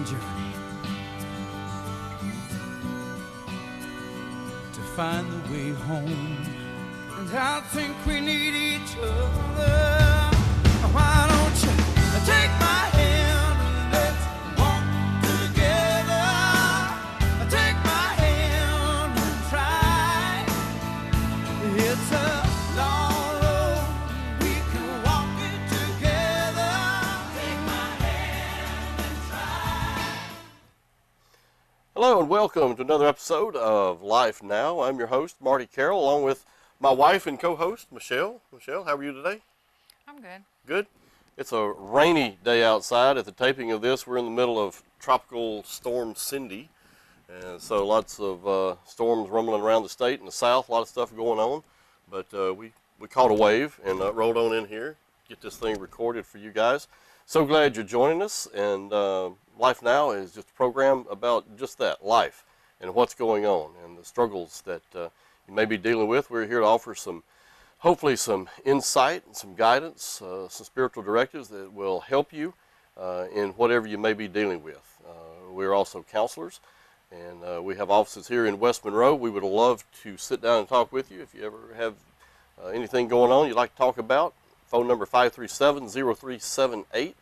long journey to find the way home, and I think we need each other. Why don't you take my hand and let's walk together? Take my hand and try. It's a long road, we can walk it together. Take my hand and try. Hello and welcome to another episode of Life Now. I'm your host, Marty Carroll, along with my wife and co-host, Michelle. Michelle, how are you today? I'm good. Good. It's a rainy day outside. At the taping of this, we're in the middle of Tropical Storm Cindy. And so lots of storms rumbling around the state and the south, a lot of stuff going on. But we caught a wave and rolled on in here, get this thing recorded for you guys. So glad you're joining us. And Life Now is just a program about just that, life and what's going on and the struggles that you may be dealing with. We're here to offer hopefully some insight and some guidance, some spiritual directives that will help you in whatever you may be dealing with. We're also counselors, and we have offices here in West Monroe. We would love to sit down and talk with you if you ever have anything going on you'd like to talk about. Phone number 537-0378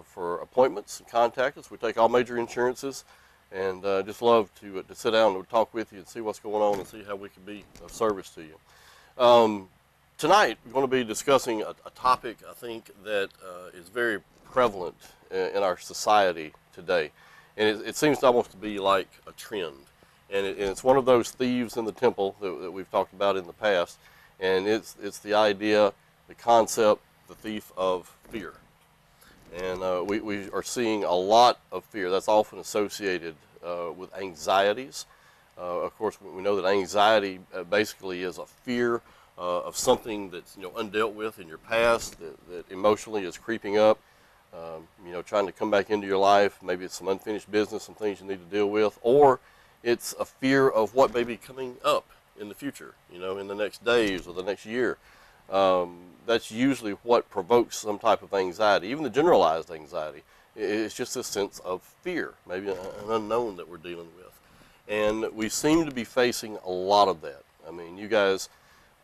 for appointments and contact us. We take all major insurances, and just love to sit down and talk with you and see what's going on and see how we can be of service to you. Tonight, we're going to be discussing a topic I think that is very prevalent in our society today. And it seems to almost to be like a trend. And it's one of those thieves in the temple that we've talked about in the past. And it's the idea, the concept, the thief of fear. And we are seeing a lot of fear. That's often associated with anxieties. Of course, we know that anxiety basically is a fear of something that's undealt with in your past that emotionally is creeping up, trying to come back into your life. Maybe it's some unfinished business, some things you need to deal with, or it's a fear of what may be coming up in the future, in the next days or the next year. That's usually what provokes some type of anxiety, even the generalized anxiety. It's just a sense of fear, maybe an unknown that we're dealing with. And we seem to be facing a lot of that. I mean, you guys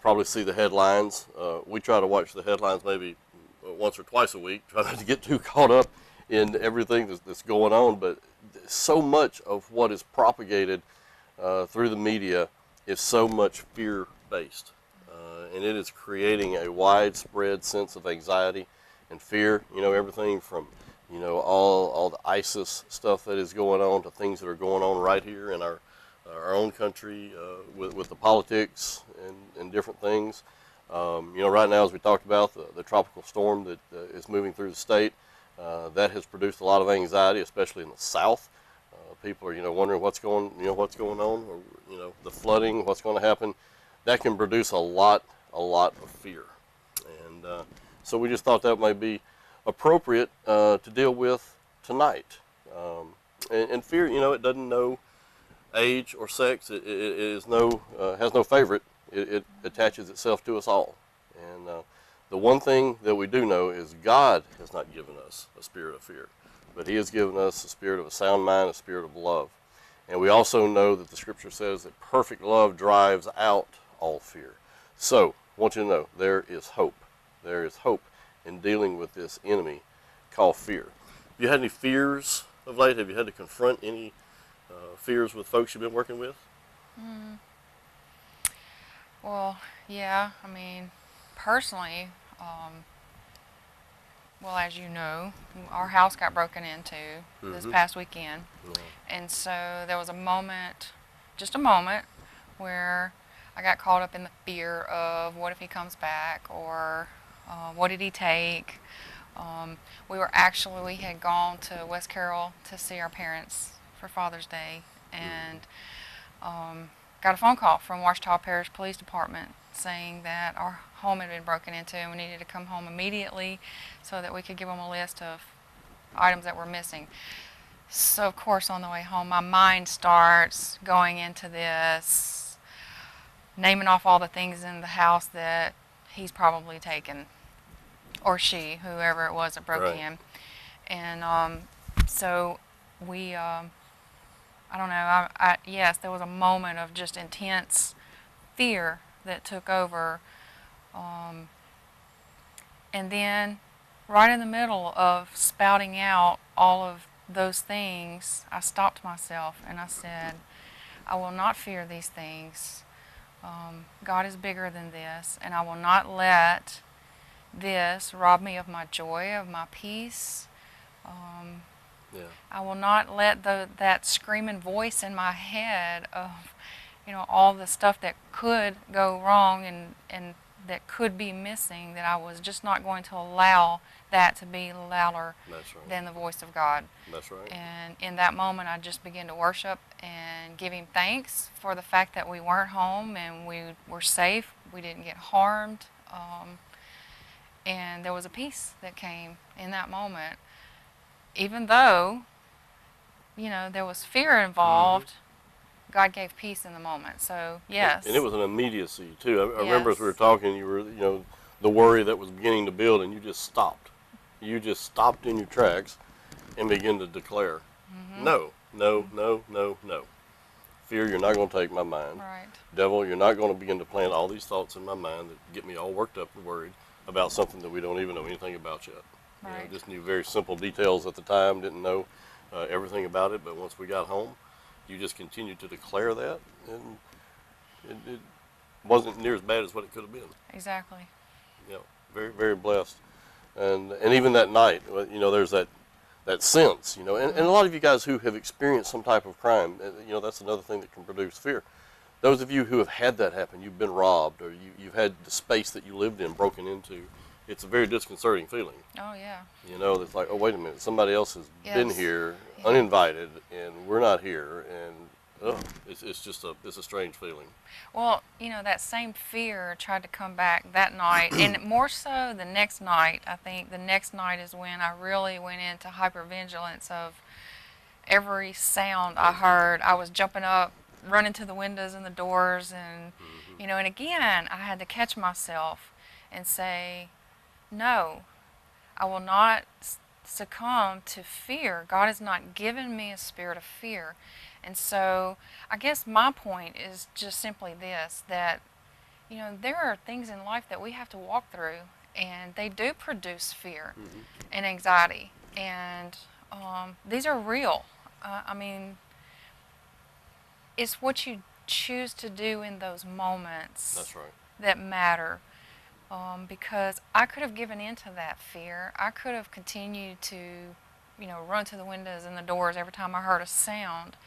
probably see the headlines. We try to watch the headlines maybe once or twice a week, try not to get too caught up in everything that's going on. But so much of what is propagated through the media is so much fear-based. And it is creating a widespread sense of anxiety and fear. Everything from all the ISIS stuff that is going on to things that are going on right here in our own country with the politics and different things. Right now, as we talked about, the tropical storm that is moving through the state, that has produced a lot of anxiety, especially in the south. People are wondering what's going on, or the flooding, what's going to happen. That can produce a lot of fear, and so we just thought that might be appropriate to deal with tonight. And fear, it doesn't know age or sex. It has no favorite. It attaches itself to us all. And the one thing that we do know is God has not given us a spirit of fear, but He has given us a spirit of a sound mind, a spirit of love. And we also know that the Scripture says that perfect love drives out all fear. So I want you to know there is hope. There is hope in dealing with this enemy called fear. Have you had any fears of late? Have you had to confront any fears with folks you've been working with? Well, yeah, I mean, personally, well, as you know, our house got broken into this past weekend. And so there was a moment, where I got caught up in the fear of what if he comes back, or what did he take? We had gone to West Carroll to see our parents for Father's Day, and got a phone call from Ouachita Parish Police Department saying that our home had been broken into and we needed to come home immediately so that we could give them a list of items that were missing. So of course on the way home my mind starts going into this, naming off all the things in the house that he's probably taken, or she, whoever it was that broke in. And so we, I don't know, yes, there was a moment of just intense fear that took over. And then, right in the middle of spouting out all of those things, I stopped myself and I said, I will not fear these things. God is bigger than this, and I will not let this rob me of my joy, of my peace. Yeah. I will not let that screaming voice in my head of, all the stuff that could go wrong and that could be missing, that I was just not going to allow that to be louder That's right. than the voice of God. That's right. And in that moment, I just began to worship and give Him thanks for the fact that we weren't home and we were safe. We didn't get harmed. And there was a peace that came in that moment. Even though, there was fear involved, God gave peace in the moment. So, yes. And it was an immediacy, too. I remember as we were Yes. talking, you were, the worry that was beginning to build, and you just stopped. You just stopped in your tracks and began to declare, no, no, no, no, no. Fear, you're not going to take my mind. Right. Devil, you're not going to begin to plant all these thoughts in my mind that get me all worked up and worried about something that we don't even know anything about yet. Right. Just knew very simple details at the time, didn't know everything about it, but once we got home, you just continued to declare that, and it wasn't near as bad as what it could have been. Exactly. Very, very blessed. And even that night, there's that sense, and a lot of you guys who have experienced some type of crime, that's another thing that can produce fear. Those of you who have had that happen, you've been robbed, or you've had the space that you lived in broken into, it's a very disconcerting feeling. Oh, yeah. It's like, oh, wait a minute, somebody else has been Yes. here, Yeah. uninvited, and we're not here, and it's a strange feeling. Well, that same fear tried to come back that night, and more so the next night. I think the next night is when I really went into hypervigilance of every sound I heard. I was jumping up, running to the windows and the doors, and, and again, I had to catch myself and say, no, I will not succumb to fear. God has not given me a spirit of fear. And so I guess my point is just simply this, that, there are things in life that we have to walk through, and they do produce fear and anxiety. And these are real. It's what you choose to do in those moments. That's right. That matter. Because I could have given in to that fear. I could have continued to, run to the windows and the doors every time I heard a sound.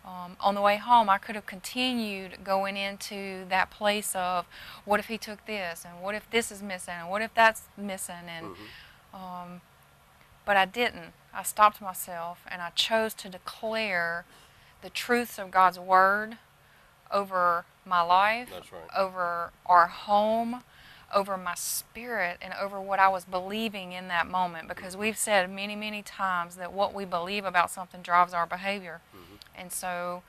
On the way home, I could have continued going into that place of, what if he took this, and what if this is missing, and what if that's missing, and but I didn't. I stopped myself, and I chose to declare the truths of God's Word over my life, That's right. over our home, over my spirit, and over what I was believing in that moment. Because we've said many, many times that what we believe about something drives our behavior. And so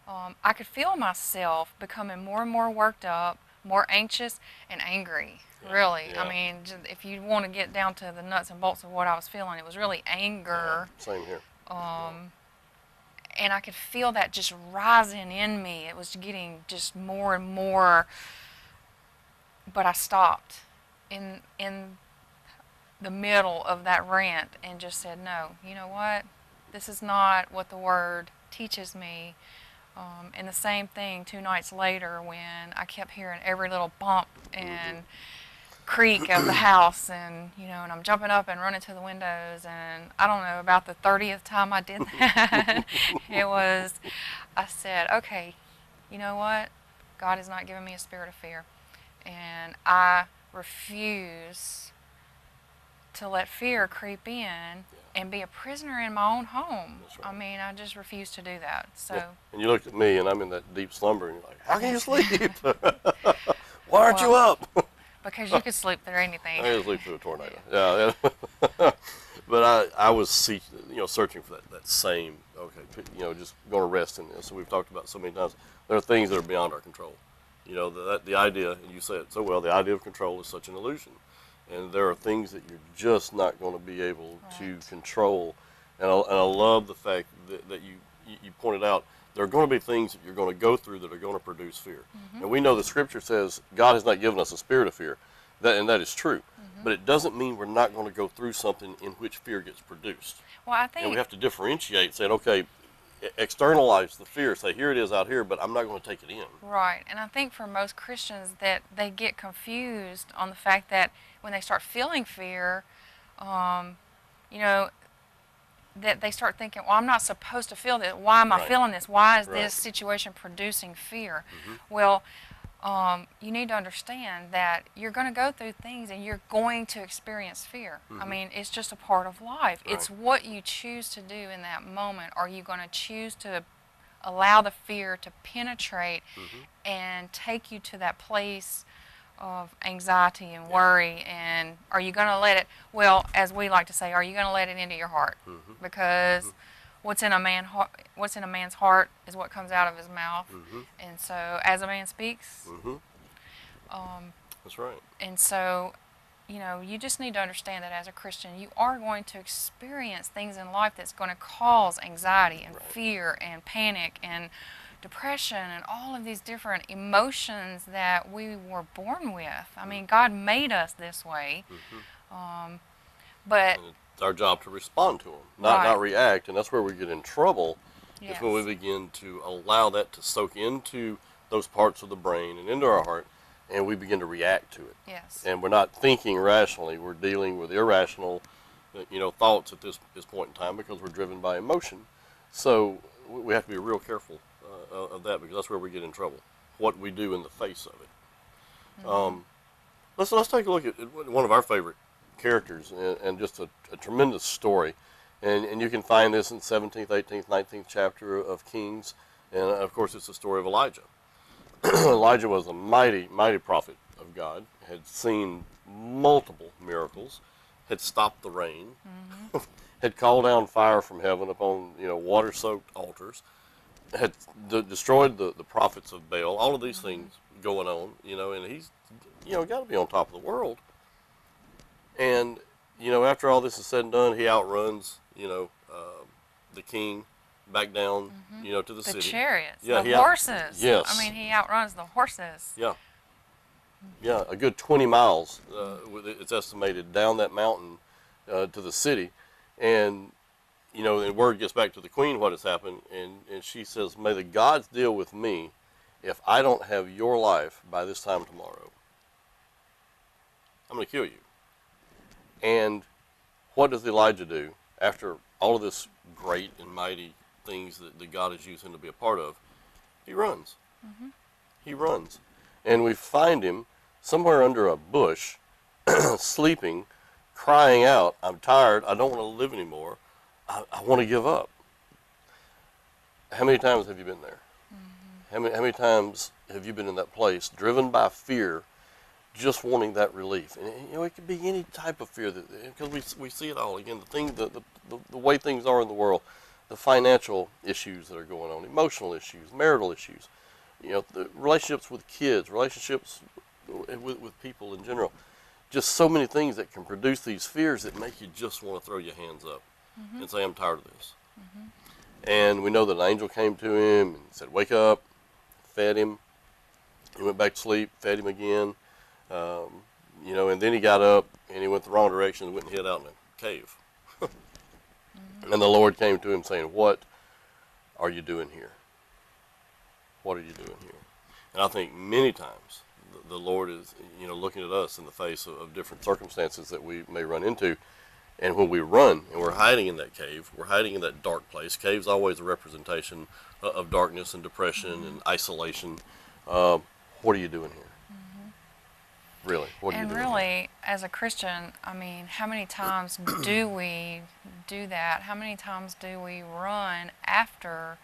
I could feel myself becoming more and more worked up, more anxious and angry, really. Yeah. If you want to get down to the nuts and bolts of what I was feeling, it was really anger. Yeah, same here. And I could feel that just rising in me. It was getting just more and more. But I stopped in the middle of that rant and just said, no, you know what? This is not what the Word teaches me. And the same thing 2 nights later, when I kept hearing every little bump and creak of the house, and and I'm jumping up and running to the windows, and I don't know, about the 30th time I did that, I said, okay, you know what? God has not given me a spirit of fear. And I refuse to let fear creep in and be a prisoner in my own home. That's right. I just refuse to do that. So. Yeah. And you looked at me, and I'm in that deep slumber, and you're like, how can you sleep? Why aren't you up? Because you could sleep through anything. I could sleep through a tornado. Yeah. But I was searching for that same, just going to rest in this. And we've talked about so many times, there are things that are beyond our control. The idea, and you said it so well, the idea of control is such an illusion. And there are things that you're just not going to be able to control. And I love the fact that you pointed out there are going to be things that you're going to go through that are going to produce fear. And we know the Scripture says God has not given us a spirit of fear, and that is true. But it doesn't mean we're not going to go through something in which fear gets produced. Well, I think And we have to differentiate, saying, okay, externalize the fear, say, here it is out here, but I'm not going to take it in. right, and I think for most Christians that they get confused on the fact that when they start feeling fear, you know, that they start thinking, well, I'm not supposed to feel this. Why am I Right. feeling this? Why is Right. this situation producing fear? Well, you need to understand that you're going to go through things and you're going to experience fear. I mean, it's just a part of life. Right. It's what you choose to do in that moment. Are you going to choose to allow the fear to penetrate and take you to that place of anxiety and worry? And are you going to let it, well, as we like to say, are you going to let it into your heart? Because what's in a man's heart is what comes out of his mouth. And so as a man speaks, That's right. and so, you know, you just need to understand that as a Christian, you are going to experience things in life that's going to cause anxiety and fear and panic and depression and all of these different emotions that we were born with. I mean, God made us this way. But And it's our job to respond to them, not Right. react. And that's where we get in trouble, yes. is when we begin to allow that to soak into those parts of the brain and into our heart, and we begin to react to it. Yes. And we're not thinking rationally. We're dealing with irrational, thoughts at this point in time because we're driven by emotion. So we have to be real careful of that, because that's where we get in trouble. What we do in the face of it. Let's take a look at one of our favorite characters, and just a tremendous story. And you can find this in 17th, 18th, 19th chapter of Kings. And of course, it's the story of Elijah. Elijah was a mighty, mighty prophet of God, had seen multiple miracles, had stopped the rain, had called down fire from heaven upon, water-soaked altars, had destroyed the prophets of Baal, all of these things going on, and he's, got to be on top of the world. And, after all this is said and done, he outruns, the king back down, to the The city. chariots, Yeah, the horses. yes. I mean, he outruns the horses. Yeah. Yeah, a good 20 miles, it's estimated, down that mountain to the city. And, and word gets back to the queen what has happened. And she says, may the gods deal with me if I don't have your life by this time tomorrow. I'm going to kill you. And what does Elijah do after all of this great and mighty things that God has used him to be a part of? He runs. He runs. And we find him somewhere under a bush, sleeping, crying out, I'm tired, I don't want to live anymore, I want to give up. How many times have you been there? How many times have you been in that place, driven by fear, just wanting that relief? And it could be any type of fear, because we see it all. Again, the way things are in the world, the financial issues that are going on, emotional issues, marital issues, the relationships with kids, relationships with people in general. Just so many things that can produce these fears that make you just want to throw your hands up and say, I'm tired of this. And we know that an angel came to him and said, wake up, fed him. He went back to sleep, fed him again. And then he got up and he went the wrong direction and went and hid out in a cave. And the Lord came to him saying, what are you doing here? What are you doing here? And I think many times the Lord is, looking at us in the face of different circumstances that we may run into. And when we run and we're hiding in that cave, we're hiding in that dark place. Cave's always a representation of darkness and depression and isolation. What are you doing here? Really, what are you And doing really, here? as a Christian, I mean, how many times do we do that? How many times do we run after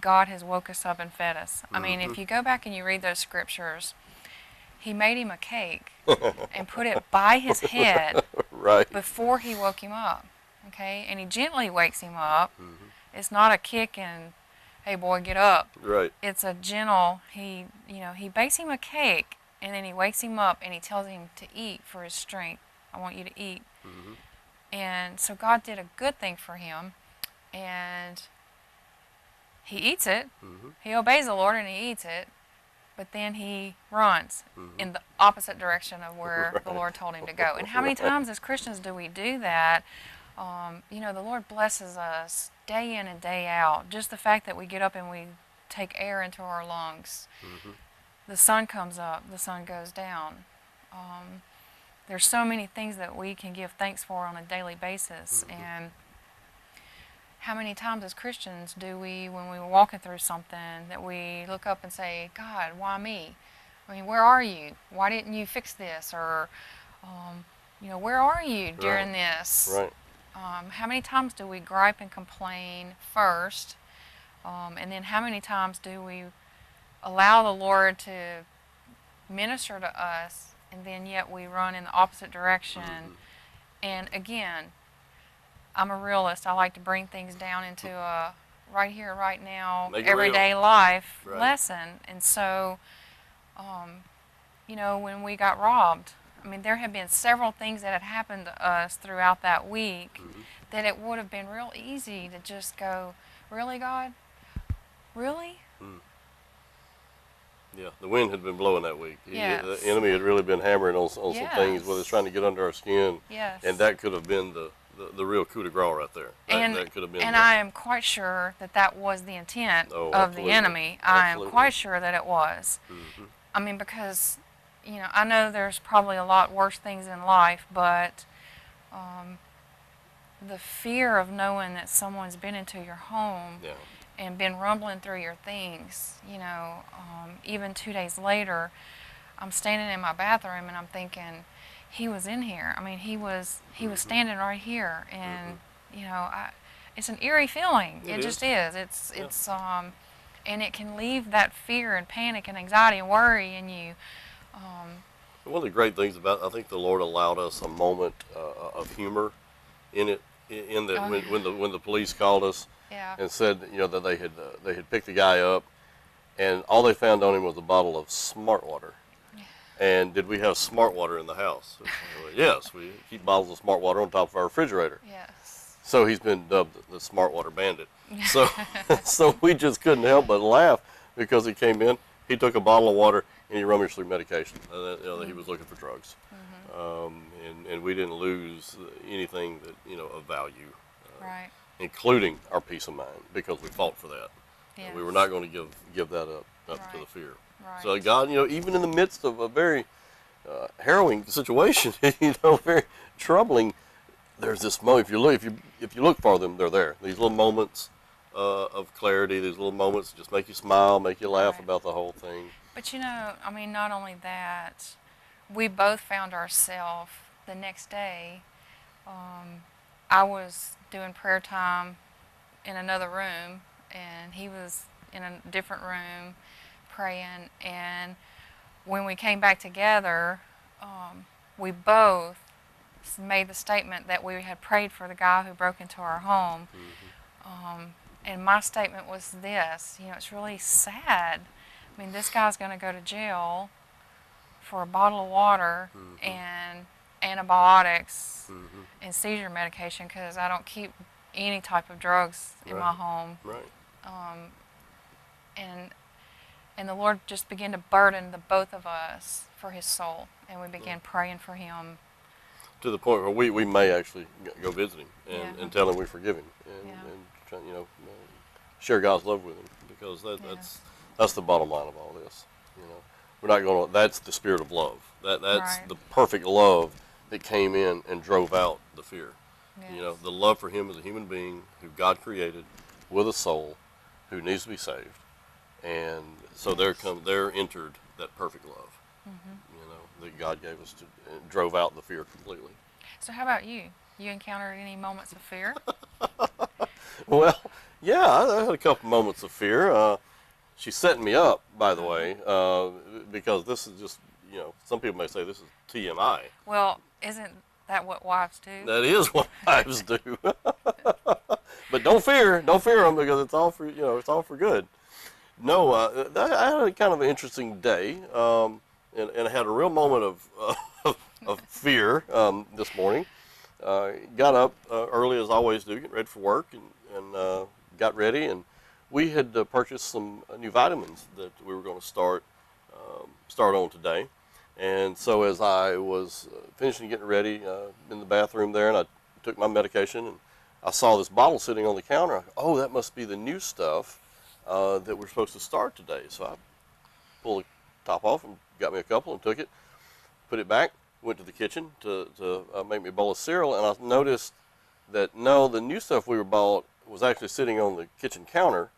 God has woke us up and fed us? I mean, if you go back and you read those scriptures, he made him a cake and put it by his head Right. before he woke him up, okay? And he gently wakes him up. It's not a kick and, hey boy, get up. Right. It's a gentle, he bakes him a cake, and then he wakes him up and he tells him to eat for his strength. I want you to eat. And so God did a good thing for him. and he eats it. Mm-hmm. He obeys the Lord and he eats it, but then he runs Mm-hmm. in the opposite direction of where Right. the Lord told him to go. And how many times as Christians do we do that? You know, the Lord blesses us day in and day out. Just the fact that we get up and we take air into our lungs. Mm-hmm. The sun comes up, the sun goes down. There's so many things that we can give thanks for on a daily basis. Mm-hmm. And how many times as Christians do we, when we're walking through something, that we look up and say, God, why me? I mean, where are you? Why didn't you fix this? Or, you know, where are you during this? Right. How many times do we gripe and complain first? And then how many times do we allow the Lord to minister to us, and then yet we run in the opposite direction? Mm-hmm. And again, I'm a realist. I like to bring things down into a right here, right now, Make it everyday real. life Right. lesson. And so, you know, when we got robbed, I mean, there have been several things that had happened to us throughout that week Mm-hmm. that it would have been real easy to just go, really, God? Really? Yeah, the wind had been blowing that week. Yes. The enemy had really been hammering on some things, whether it's trying to get under our skin, Yes. and that could have been the real coup de grace right there. That could have been. And I am quite sure that that was the intent Oh, of absolutely. the enemy. I am Absolutely. quite sure that it was. Mm-hmm. I mean, because, you know, I know there's probably a lot worse things in life, but the fear of knowing that someone's been into your home Yeah. and been rumbling through your things, you know, even 2 days later, I'm standing in my bathroom and I'm thinking, he was in here. I mean, he was standing right here, and you know, it's an eerie feeling. It just is. It's and it can leave that fear and panic and anxiety and worry in you. One of the great things about, I think the Lord allowed us a moment of humor in it, in that when the police called us Yeah. and said, you know, that they had picked the guy up, and all they found on him was a bottle of Smart Water. And did we have Smart Water in the house? Well, yes, we keep bottles of Smart Water on top of our refrigerator. Yes. So he's been dubbed the Smart Water Bandit. So, so we just couldn't help but laugh because he came in, he took a bottle of water, and he rummaged through medication. You know, that he was looking for drugs. And we didn't lose anything that, you know, of value, Right. including our peace of mind, because we fought for that. Yes. We were not going to give that up to Right. the fear. Right. So God, you know, even in the midst of a very harrowing situation, you know, very troubling, there's this moment. If you look for them, they're there. These little moments of clarity, these little moments just make you smile, make you laugh Right. about the whole thing. But you know, I mean, not only that, we both found ourselves the next day. I was doing prayer time in another room, and he was in a different room praying. And when we came back together, we both made the statement that we had prayed for the guy who broke into our home. And my statement was this, you know, it's really sad. I mean, this guy's going to go to jail for a bottle of water and antibiotics and seizure medication because I don't keep any type of drugs in my Right. home. Right. And the Lord just began to burden the both of us for his soul, and we began praying for him. To the point where we may actually go visit him Yeah. and tell him we forgive him and try, you know, share God's love with him, because that's the bottom line of all this. You know, we're not going to. That's the spirit of love. That's Right. the perfect love that came in and drove out the fear. Yes. You know, the love for him as a human being who God created with a soul, who needs to be saved, and so there entered that perfect love. You know, that God gave us and drove out the fear completely. So how about you? You encountered any moments of fear? Well, yeah, I had a couple moments of fear. She's setting me up, by the way, because this is just, you know, some people may say this is TMI. Well, isn't that what wives do? That is what wives do. But don't fear them, because it's all for, you know, it's all for good. No, I had a kind of an interesting day, and I had a real moment of fear this morning. Got up early as I always do, getting ready for work, and and got ready, and we had purchased some new vitamins that we were going to start on today. And so as I was finishing getting ready in the bathroom there, and I took my medication, and I saw this bottle sitting on the counter. I go, oh, that must be the new stuff that we're supposed to start today. So I pulled the top off and got me a couple and took it, put it back, went to the kitchen to make me a bowl of cereal, and I noticed that no, the new stuff we were bought was actually sitting on the kitchen counter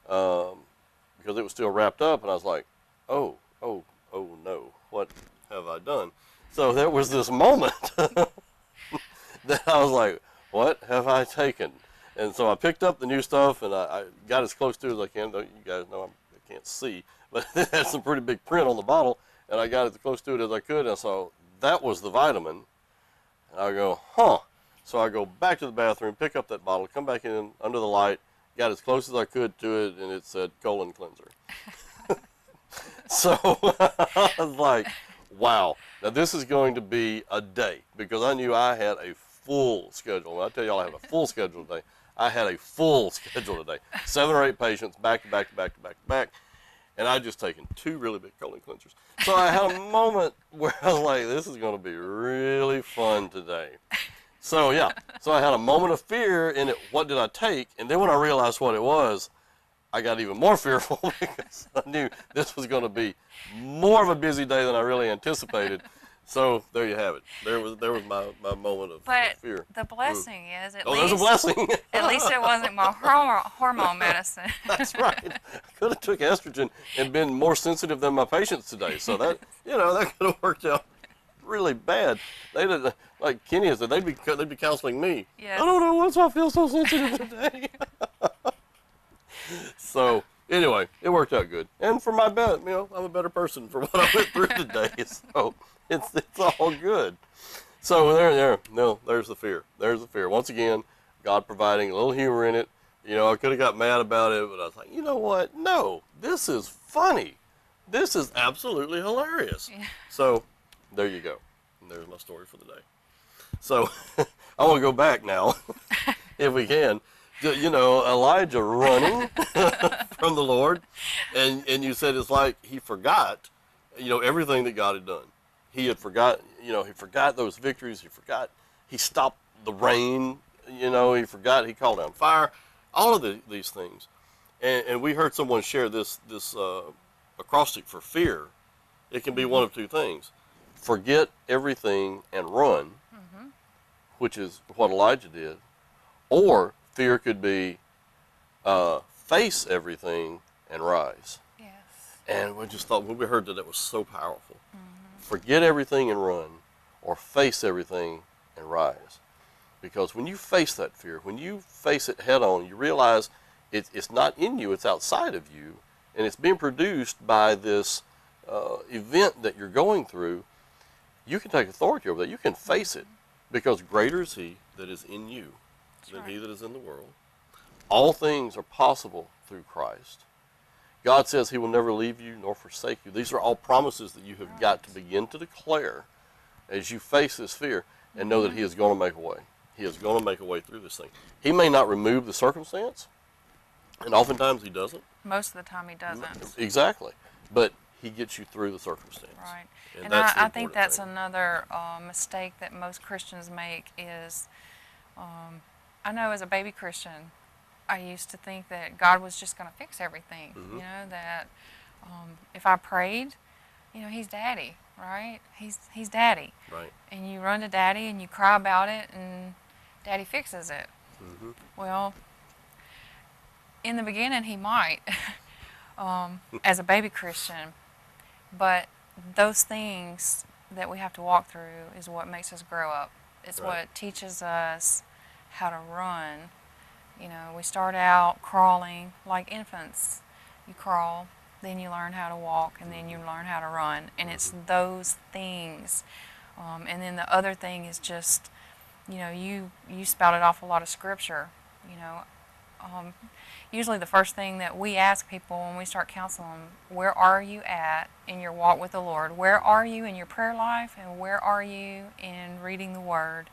because it was still wrapped up, and I was like, oh no, what have I done? So there was this moment that I was like, what have I taken? And so I picked up the new stuff, and I got as close to it as I can. You guys know I can't see, but it had some pretty big print on the bottle, and I got as close to it as I could, and so that was the vitamin. And I go, huh. So I go back to the bathroom, pick up that bottle, come back in under the light, got as close as I could to it, and it said colon cleanser. So I was like, wow, now this is going to be a day, because I knew I had a full schedule. When I tell y'all I have a full schedule today, I had a full schedule today. 7 or 8 patients, back to back to back to back to back. And I'd just taken 2 really big colon cleansers. So I had a moment where I was like, this is going to be really fun today. So yeah, so I had a moment of fear in it, what did I take? And then when I realized what it was, I got even more fearful because I knew this was going to be more of a busy day than I really anticipated. So there you have it. There was my moment of fear. But the blessing is, there's a blessing. At least it wasn't my hormone medicine. That's right. I could have took estrogen and been more sensitive than my patients today. So that that could have worked out really bad. They did, like Kenny said, they'd be counseling me. Yes. I don't know why I feel so sensitive today. So anyway, it worked out good. And for my bet, I'm a better person for what I went through today. So it's all good. So there's the fear. There's the fear. Once again, God providing a little humor in it. I could have got mad about it, but I was like, you know what? No, this is funny. This is absolutely hilarious. Yeah. So there you go. And there's my story for the day. So I want to go back now, if we can. Elijah running from the Lord, and you said it's like he forgot, everything that God had done. He had forgot, he forgot those victories. He stopped the rain, he forgot, he called down fire, all of these things. And we heard someone share this acrostic for fear. It can be one of two things: forget everything and run, which is what Elijah did, or fear could be face everything and rise. Yes. And we just thought, when we heard that was so powerful. Forget everything and run, or face everything and rise. Because when you face that fear, when you face it head on, you realize it's not in you, it's outside of you, and it's being produced by this event that you're going through. You can take authority over that. You can face it, because greater is he that is in you than he that is in the world. All things are possible through Christ. God says he will never leave you nor forsake you. These are all promises that you have got to begin to declare as you face this fear, and know that he is going to make a way. He is going to make a way through this thing. He may not remove the circumstance, and oftentimes he doesn't. Most of the time he doesn't. Exactly. But he gets you through the circumstance. Right. And I think that's another mistake that most Christians make is, I know as a baby Christian, I used to think that God was just going to fix everything. That if I prayed, he's daddy, right? He's daddy. Right. And you run to daddy and you cry about it, and daddy fixes it. Well, in the beginning he might, as a baby Christian, but those things that we have to walk through is what makes us grow up. It's what teaches us how to run. We start out crawling like infants. You crawl, then you learn how to walk, and then you learn how to run. And it's those things. And then the other thing is just, you spouted off a lot of scripture. Usually the first thing that we ask people when we start counseling them, where are you at in your walk with the Lord? Where are you in your prayer life? And where are you in reading the Word?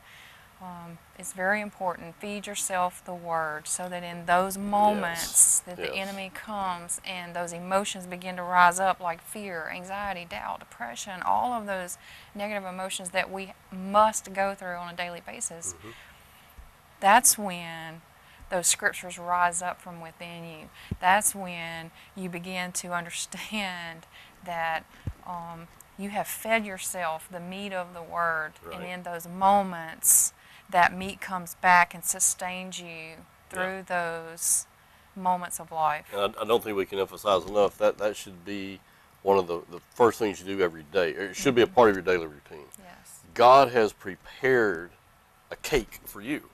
It's very important. Feed yourself the Word so that in those moments that the enemy comes and those emotions begin to rise up, like fear, anxiety, doubt, depression, all of those negative emotions that we must go through on a daily basis, that's when those scriptures rise up from within you. That's when you begin to understand that you have fed yourself the meat of the Word, and in those moments, that meat comes back and sustains you through those moments of life. And I don't think we can emphasize enough that should be one of the first things you do every day. It should be a part of your daily routine. Yes. God has prepared a cake for you,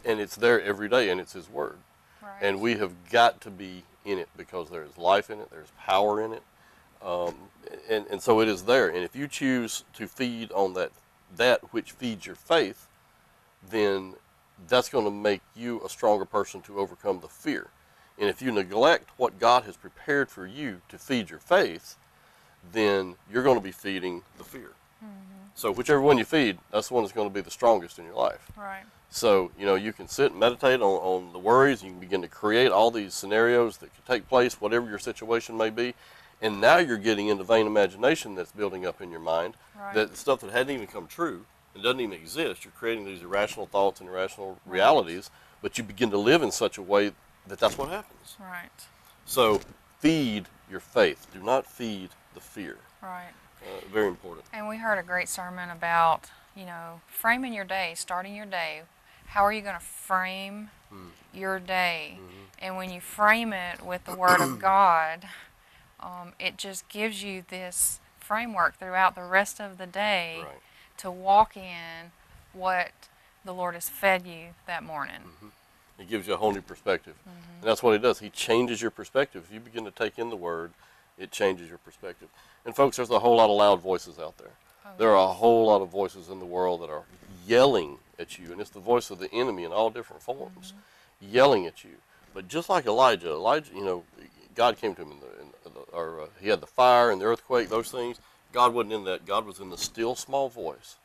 and it's there every day, and it's His Word. Right. And we have got to be in it because there is life in it, there's power in it, and so it is there. And if you choose to feed on that which feeds your faith, then that's going to make you a stronger person to overcome the fear. And if you neglect what God has prepared for you to feed your faith, then you're going to be feeding the fear. So whichever one you feed, that's the one that's going to be the strongest in your life. Right. So, you can sit and meditate on the worries. You can begin to create all these scenarios that could take place, whatever your situation may be. And now you're getting into vain imagination that's building up in your mind, that stuff that hadn't even come true. It doesn't even exist. You're creating these irrational thoughts and irrational realities, but you begin to live in such a way that that's what happens. Right. So feed your faith. Do not feed the fear. Right. Very important. And we heard a great sermon about, framing your day, starting your day. How are you going to frame your day? And when you frame it with the Word of God, it just gives you this framework throughout the rest of the day to walk in what the Lord has fed you that morning. It gives you a whole new perspective. And that's what He does. He changes your perspective. If you begin to take in the Word, it changes your perspective. And folks, there's a whole lot of loud voices out there. There are a whole lot of voices in the world that are yelling at you, and it's the voice of the enemy in all different forms, yelling at you. But just like Elijah, God came to him he had the fire and the earthquake, those things. God wasn't in that. God was in the still small voice.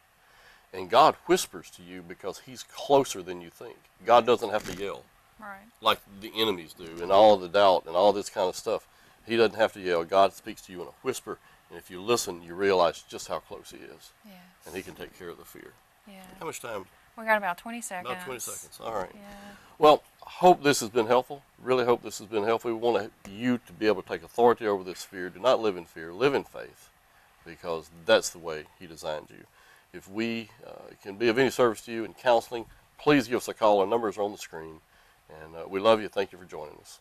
And God whispers to you because He's closer than you think. God doesn't have to yell like the enemies do, and all of the doubt and all this kind of stuff. He doesn't have to yell. God speaks to you in a whisper, and if you listen, you realize just how close He is. Yes. And He can take care of the fear. Yeah. How much time? We got about 20 seconds. About 20 seconds. All right. Yeah. Well, hope this has been helpful. Really hope this has been helpful. We want you to be able to take authority over this fear. Do not live in fear. Live in faith, because that's the way He designed you. If we can be of any service to you in counseling, please give us a call. Our numbers are on the screen. And we love you. Thank you for joining us.